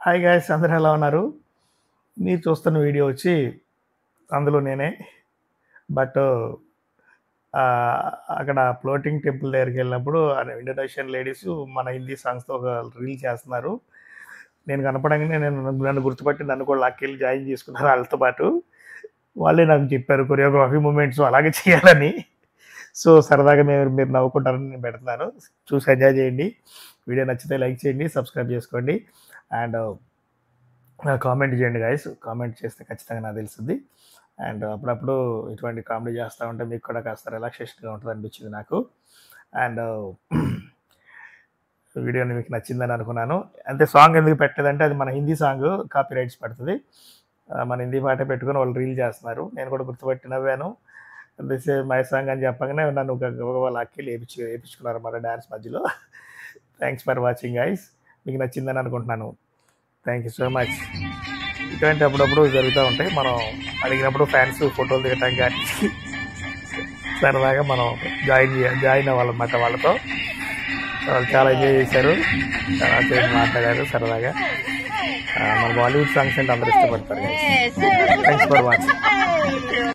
Hi guys, అందరూ ఎలా ఉన్నారు? మీరు చూస్తున్న వీడియో వచ్చి అందులో నేనే. బట్ అక్కడ ఫ్లోటింగ్ టెంపుల్ దగ్గరికెళ్ళినప్పుడు ఇండోనేషియన్ లేడీస్ మన హిందీ సాంగ్స్‌తో ఒక రీల్ చేస్తున్నారు. నేను కనపడంగానే నన్ను గుర్తుపట్టి నన్ను కూడా లాక్కెళ్ళి జాయిన్ చేసుకున్నారు ఆళ్ళతో పాటు. వాళ్ళే నాకు చెప్పారు కొరియోగ్రఫీ మూవ్‌మెంట్స్ అలాగే చేయాలని. సో, సరదాగా మీరు నవ్వుకుంటారని నేను పెడుతున్నాను. చూసి ఎంజాయ్ చేయండి. వీడియో నచ్చితే లైక్ చేయండి, సబ్స్క్రైబ్ చేసుకోండి. అండ్ కామెంట్ చేయండి గైస్. కామెంట్ చేస్తే ఖచ్చితంగా నాకు తెలుస్తుంది. అండ్ అప్పుడప్పుడు ఇటువంటి కామెడీ చేస్తూ ఉంటే మీకు కూడా కాస్త రిలాక్సేషన్గా ఉంటుంది అనిపించింది నాకు. అండ్ వీడియోని మీకు నచ్చిందని అనుకున్నాను. అంటే సాంగ్ ఎందుకు పెట్టలేదంటే అది మన హిందీ సాంగ్, కాపీ రైట్స్ పడుతుంది. మన హిందీ పాటే పెట్టుకొని వాళ్ళు రీల్ చేస్తున్నారు. నేను కూడా గుర్తుపట్టి నవ్వాను. దిస్ ఈజ్ మై సాంగ్ అని చెప్పగానే నన్ను లాక్కెళ్ళి వేయించుకున్నారు మన డ్యాన్స్ మధ్యలో. Thanks for watching guys. మీకు నచ్చిందని అనుకుంటున్నాను. Thank you so much. ఇటువంటి అప్పుడప్పుడు జరుగుతూ ఉంటాయి. మనం అడిగినప్పుడు ఫ్యాన్స్ ఫోటోలు దిగటానికి కానీ సరదాగా మనం జాయిన్ అవ్వాలన్నమాట వాళ్ళతో. వాళ్ళు చాలా ఎంజాయ్ చేశారు, చాలా సేపు మాట్లాడారు సరదాగా. మన బాలీవుడ్ సాంగ్స్ అంటే అందరూ ఇష్టపడతారు. Thanks for watching.